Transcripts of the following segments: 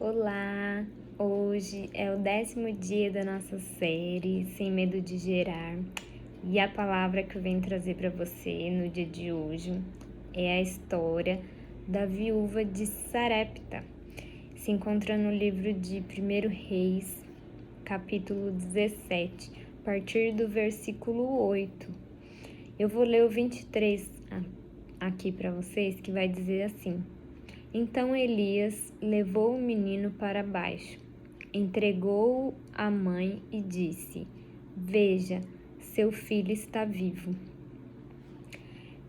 Olá! Hoje é o 10º dia da nossa série Sem Medo de Gerar e a palavra que eu venho trazer para você no dia de hoje é a história da viúva de Sarepta. Se encontra no livro de 1 Reis, capítulo 17, a partir do versículo 8. Eu vou ler o 23 aqui para vocês, que vai dizer assim: Então Elias levou o menino para baixo, entregou-o à mãe e disse: Veja, seu filho está vivo.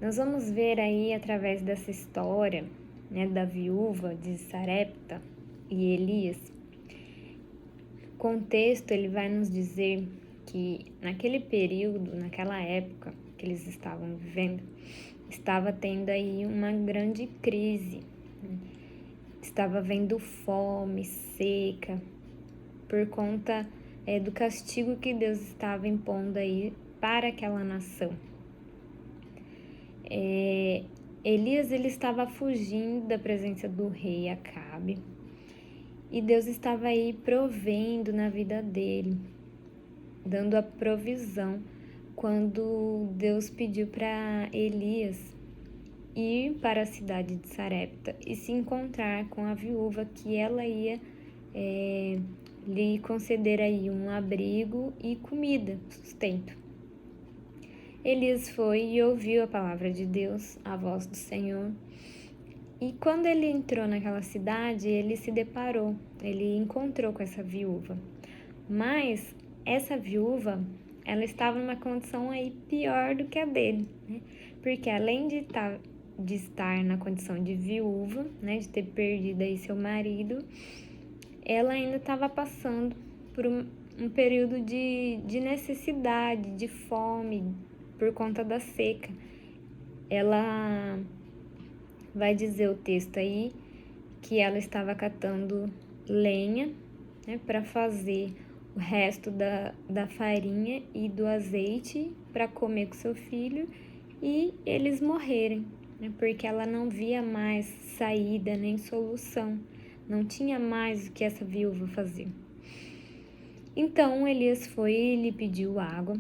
Nós vamos ver aí, através dessa história, da viúva de Sarepta e Elias, o contexto ele vai nos dizer que naquele período, naquela época que eles estavam vivendo, estava tendo aí uma grande crise. Estava havendo fome, seca, por conta do castigo que Deus estava impondo aí para aquela nação. Elias ele estava fugindo da presença do rei Acabe e Deus estava aí provendo na vida dele, dando a provisão quando Deus pediu para Elias ir para a cidade de Sarepta e se encontrar com a viúva, que ela ia lhe conceder aí um abrigo e comida, sustento. Elias foi e ouviu a palavra de Deus, a voz do Senhor. E quando ele entrou naquela cidade, ele se deparou, ele encontrou com essa viúva. Mas essa viúva, ela estava numa condição aí pior do que a dele, né? Porque além de estar na condição de viúva, de ter perdido aí seu marido, ela ainda estava passando por um período de necessidade, de fome, por conta da seca. Ela vai dizer o texto aí que ela estava catando lenha, para fazer o resto da farinha e do azeite para comer com seu filho e eles morrerem, porque ela não via mais saída nem solução, não tinha mais o que essa viúva fazer. Então Elias foi e lhe pediu água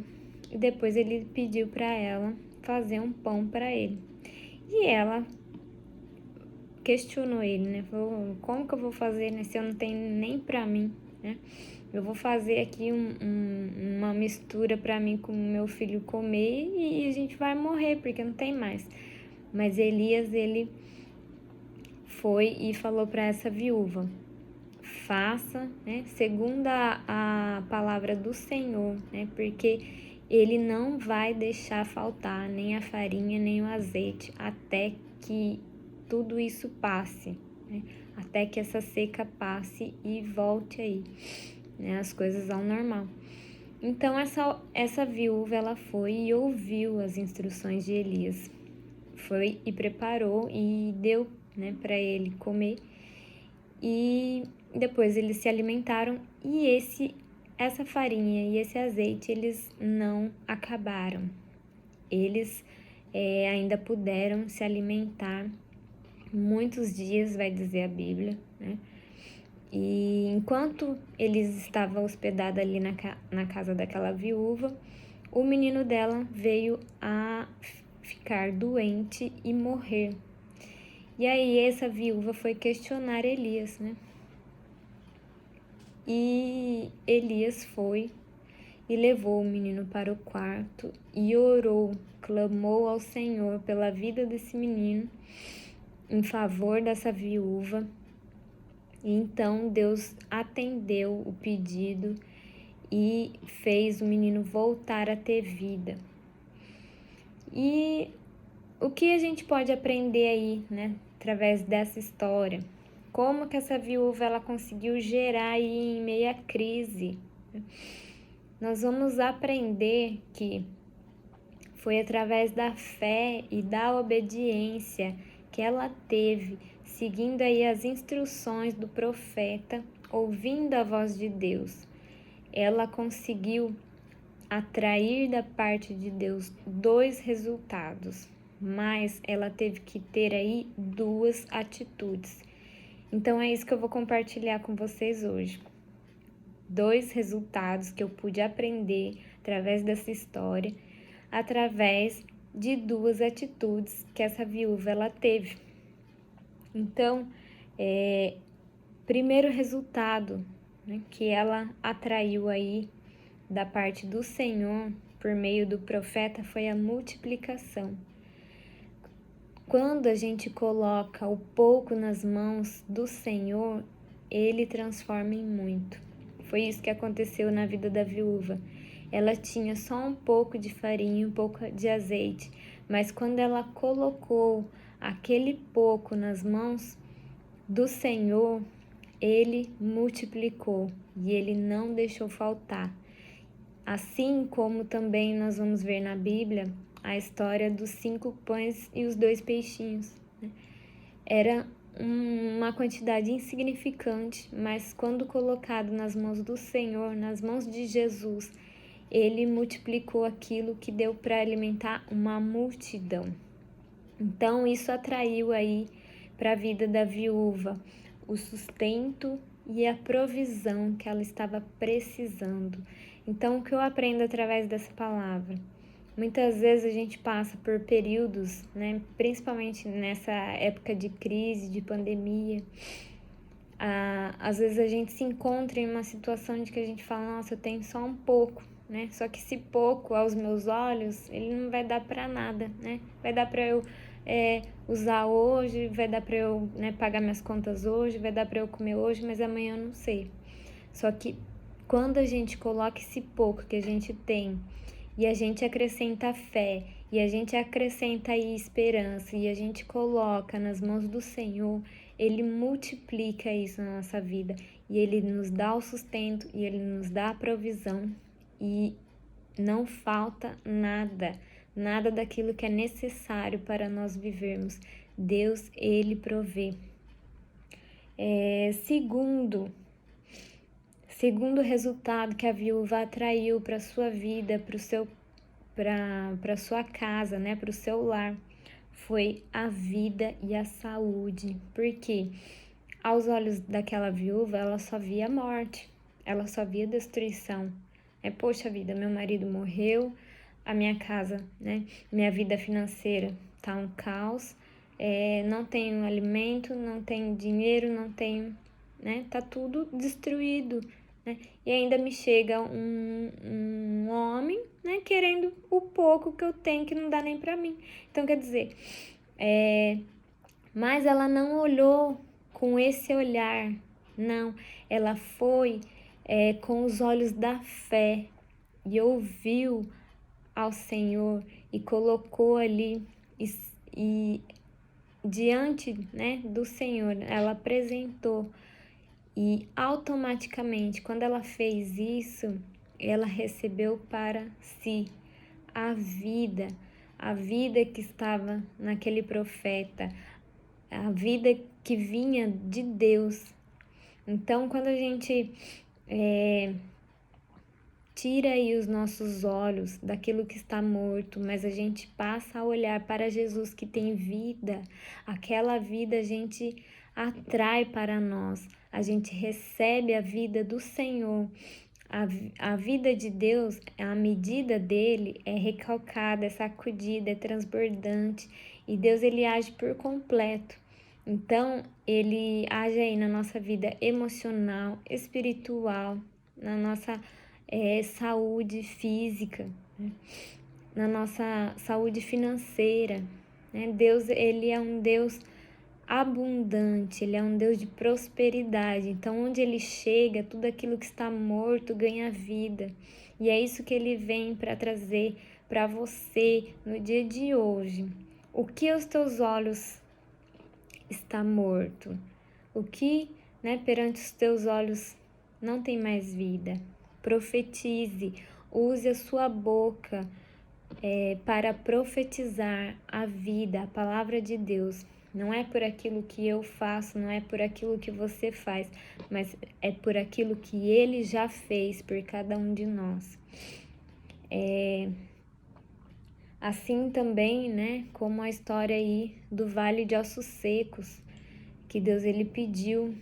e depois ele pediu para ela fazer um pão para ele. E ela questionou ele, falou: como que eu vou fazer, se eu não tenho nem para mim, Eu vou fazer aqui uma mistura para mim com o meu filho comer e a gente vai morrer porque não tem mais. Mas Elias, ele foi e falou para essa viúva: faça, segundo a palavra do Senhor, porque ele não vai deixar faltar nem a farinha nem o azeite até que tudo isso passe, até que essa seca passe e volte aí, as coisas ao normal. Então essa viúva, ela foi e ouviu as instruções de Elias, foi e preparou e deu, para ele comer, e depois eles se alimentaram e essa farinha e esse azeite, eles não acabaram. Eles ainda puderam se alimentar muitos dias, vai dizer a Bíblia, E enquanto eles estavam hospedados ali na casa daquela viúva, o menino dela veio a ficar doente e morrer. E aí essa viúva foi questionar Elias, E Elias foi e levou o menino para o quarto e orou, clamou ao Senhor pela vida desse menino, em favor dessa viúva. E então Deus atendeu o pedido e fez o menino voltar a ter vida. E o que a gente pode aprender aí, através dessa história? Como que essa viúva ela conseguiu gerar aí em meio à crise? Nós vamos aprender que foi através da fé e da obediência que ela teve, seguindo aí as instruções do profeta, ouvindo a voz de Deus. Ela conseguiu atrair da parte de Deus 2 resultados, mas ela teve que ter aí 2 atitudes. Então é isso que eu vou compartilhar com vocês hoje. 2 resultados que eu pude aprender através dessa história, através de 2 atitudes que essa viúva ela teve. Então, primeiro resultado, né, que ela atraiu aí da parte do Senhor por meio do profeta foi a multiplicação. Quando a gente coloca o pouco nas mãos do Senhor, Ele transforma em muito. Foi isso que aconteceu na vida da viúva. Ela tinha só um pouco de farinha, um pouco de azeite, mas quando ela colocou aquele pouco nas mãos do Senhor, Ele multiplicou e Ele não deixou faltar. Assim como também nós vamos ver na Bíblia a história dos 5 pães e os 2 peixinhos. Era uma quantidade insignificante, mas quando colocado nas mãos do Senhor, nas mãos de Jesus, Ele multiplicou aquilo que deu para alimentar uma multidão. Então isso atraiu aí para a vida da viúva o sustento e a provisão que ela estava precisando. Então, o que eu aprendo através dessa palavra? Muitas vezes a gente passa por períodos, né, principalmente nessa época de crise, de pandemia. Às vezes a gente se encontra em uma situação de que a gente fala, nossa, eu tenho só um pouco, né? Só que esse pouco, aos meus olhos, ele não vai dar para nada, né? Vai dar para eu usar hoje, vai dar para eu, né, pagar minhas contas hoje, vai dar para eu comer hoje, mas amanhã eu não sei. Só que quando a gente coloca esse pouco que a gente tem e a gente acrescenta fé e a gente acrescenta aí esperança e a gente coloca nas mãos do Senhor, Ele multiplica isso na nossa vida e Ele nos dá o sustento e Ele nos dá a provisão e não falta nada. Nada daquilo que é necessário para nós vivermos. Deus, Ele provê. Segundo resultado que a viúva atraiu para sua vida, para sua casa, né, para o seu lar, foi a vida e a saúde. Porque aos olhos daquela viúva, ela só via morte, ela só via destruição. Poxa vida, meu marido morreu, a minha casa, né, minha vida financeira tá um caos, não tenho alimento, não tenho dinheiro, não tenho, né, tá tudo destruído, né, e ainda me chega um homem, né, querendo o pouco que eu tenho que não dá nem para mim. Então, quer dizer, mas ela não olhou com esse olhar, não, ela foi com os olhos da fé e ouviu ao Senhor e colocou ali e diante, né, do Senhor, ela apresentou e automaticamente, quando ela fez isso, ela recebeu para si a vida que estava naquele profeta, a vida que vinha de Deus. Então, quando a gente tira aí os nossos olhos daquilo que está morto, mas a gente passa a olhar para Jesus que tem vida, aquela vida a gente atrai para nós, a gente recebe a vida do Senhor. A vida de Deus, a medida dele é recalcada, é sacudida, é transbordante e Deus ele age por completo. Então, ele age aí na nossa vida emocional, espiritual, na nossa saúde física, né? Na nossa saúde financeira, né? Deus, ele é um Deus abundante, ele é um Deus de prosperidade. Então, onde ele chega, tudo aquilo que está morto ganha vida. E é isso que ele vem para trazer para você no dia de hoje. O que aos teus olhos está morto? O que, né, perante os teus olhos não tem mais vida? Profetize, use a sua boca para profetizar a vida, a palavra de Deus. Não é por aquilo que eu faço, não é por aquilo que você faz, mas é por aquilo que Ele já fez por cada um de nós. Assim também, né, como a história aí do Vale de Ossos Secos, que Deus ele pediu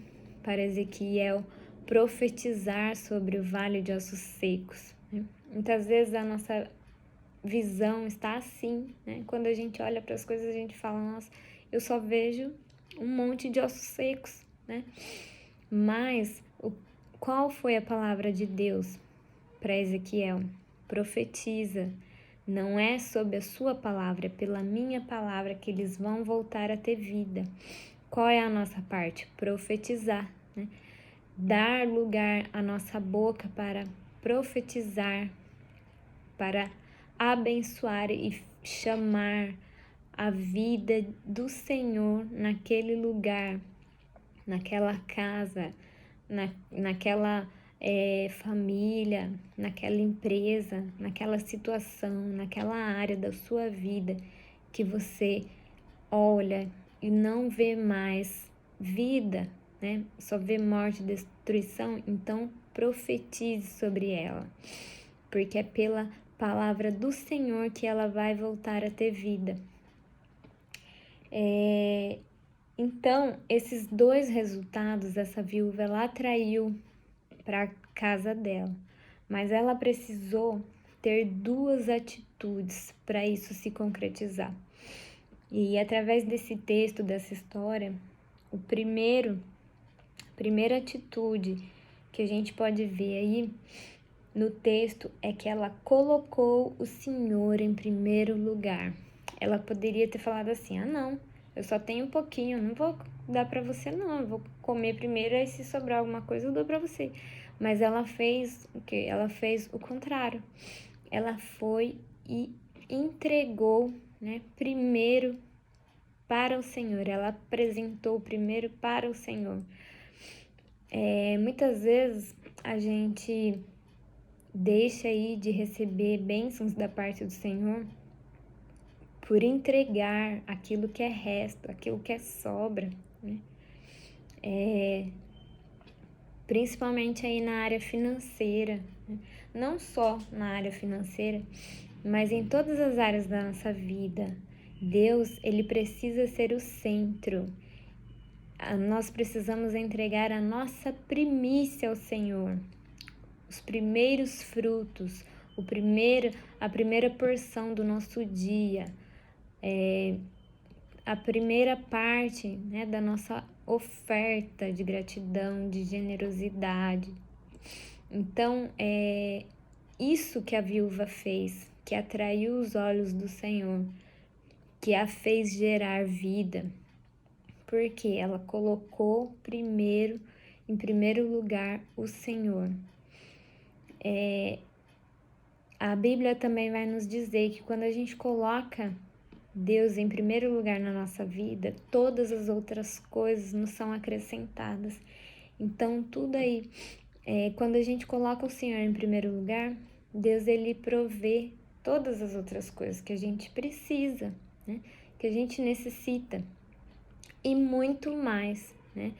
para Ezequiel profetizar sobre o vale de ossos secos, né? Muitas vezes a nossa visão está assim, né? Quando a gente olha para as coisas, a gente fala, nossa, eu só vejo um monte de ossos secos, né? Mas qual foi a palavra de Deus para Ezequiel? Profetiza. Não é sob a sua palavra, é pela minha palavra que eles vão voltar a ter vida. Qual é a nossa parte? Profetizar, né? Dar lugar à nossa boca para profetizar, para abençoar e chamar a vida do Senhor naquele lugar, naquela casa, naquela família, naquela empresa, naquela situação, naquela área da sua vida que você olha e não vê mais vida, né? Só vê morte e destruição, então profetize sobre ela, porque é pela palavra do Senhor que ela vai voltar a ter vida. Então, esses dois resultados, essa viúva, ela atraiu para a casa dela, mas ela precisou ter duas atitudes para isso se concretizar. E através desse texto, dessa história, a primeira atitude que a gente pode ver aí no texto é que ela colocou o Senhor em primeiro lugar. Ela poderia ter falado assim, não, eu só tenho um pouquinho, eu não vou dar para você não, eu vou comer primeiro, aí se sobrar alguma coisa eu dou para você. Mas ela fez o quê? Ela fez o contrário. Ela foi e entregou, né, primeiro para o Senhor. Ela apresentou primeiro para o Senhor. Muitas vezes a gente deixa aí de receber bênçãos da parte do Senhor por entregar aquilo que é resto, aquilo que é sobra, né? Principalmente aí na área financeira, né? Não só na área financeira, mas em todas as áreas da nossa vida. Deus, ele precisa ser o centro. Nós precisamos entregar a nossa primícia ao Senhor, os primeiros frutos, a primeira porção do nosso dia, a primeira parte, né, da nossa oferta de gratidão, de generosidade. Então, é isso que a viúva fez, que atraiu os olhos do Senhor, que a fez gerar vida, porque ela colocou em primeiro lugar, o Senhor. A Bíblia também vai nos dizer que quando a gente coloca Deus em primeiro lugar na nossa vida, todas as outras coisas nos são acrescentadas. Então, tudo aí, quando a gente coloca o Senhor em primeiro lugar, Deus, ele provê todas as outras coisas que a gente precisa, né? Que a gente necessita. E muito mais, né?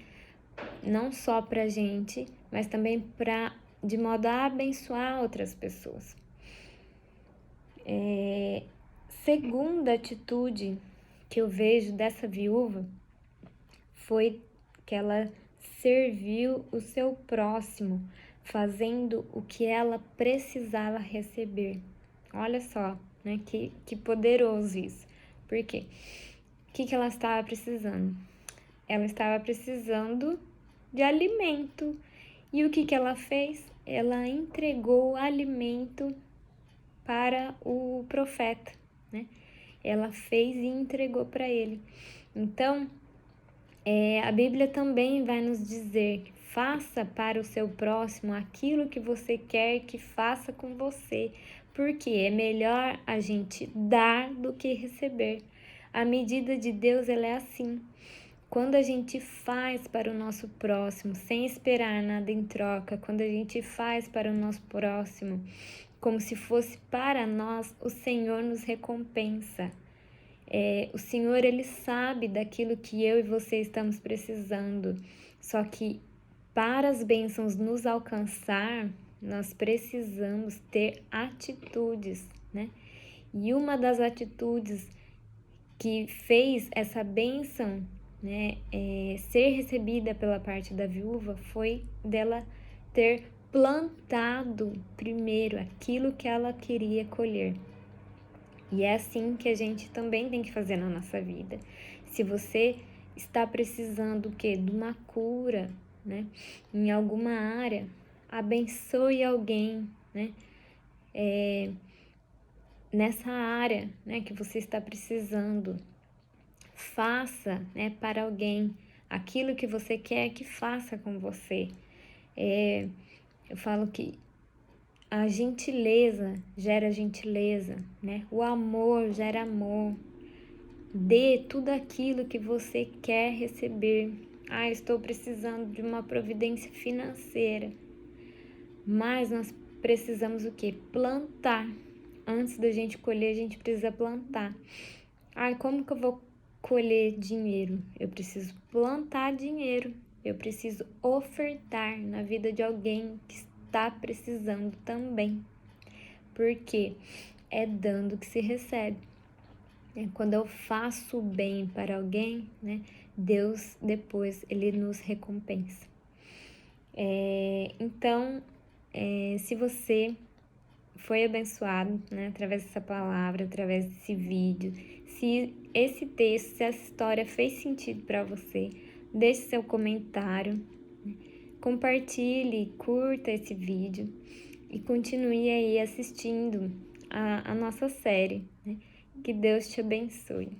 Não só pra gente, mas também de modo a abençoar outras pessoas. Segunda atitude que eu vejo dessa viúva foi que ela serviu o seu próximo, fazendo o que ela precisava receber. Olha só, né? Que poderoso isso. Por quê? O que ela estava precisando? Ela estava precisando de alimento. E o que ela fez? Ela entregou o alimento para o profeta, né? Ela fez e entregou para ele. Então, a Bíblia também vai nos dizer: faça para o seu próximo aquilo que você quer que faça com você, porque é melhor a gente dar do que receber. A medida de Deus, ela é assim. Quando a gente faz para o nosso próximo sem esperar nada em troca, quando a gente faz para o nosso próximo como se fosse para nós, o Senhor nos recompensa. O Senhor, ele sabe daquilo que eu e você estamos precisando. Só que para as bênçãos nos alcançar, nós precisamos ter atitudes, né? E uma das atitudes que fez essa bênção né, ser recebida pela parte da viúva foi dela ter plantado primeiro aquilo que ela queria colher. E é assim que a gente também tem que fazer na nossa vida. Se você está precisando o quê? De uma cura, né? Em alguma área, abençoe alguém, né? Nessa área, né, que você está precisando. Faça, né, para alguém aquilo que você quer que faça com você. Eu falo que a gentileza gera gentileza, né? O amor gera amor. Dê tudo aquilo que você quer receber. Ah, estou precisando de uma providência financeira. Mas nós precisamos o quê? Plantar. Antes da gente colher, a gente precisa plantar. Ah, como que eu vou colher dinheiro? Eu preciso plantar dinheiro. Eu preciso ofertar na vida de alguém que está precisando também. Porque é dando que se recebe. Quando eu faço o bem para alguém, né, Deus depois ele nos recompensa. Então, se você foi abençoado, né, através dessa palavra, através desse vídeo, se esse texto, se essa história fez sentido para você, deixe seu comentário, né, compartilhe, curta esse vídeo e continue aí assistindo a nossa série, né? Que Deus te abençoe.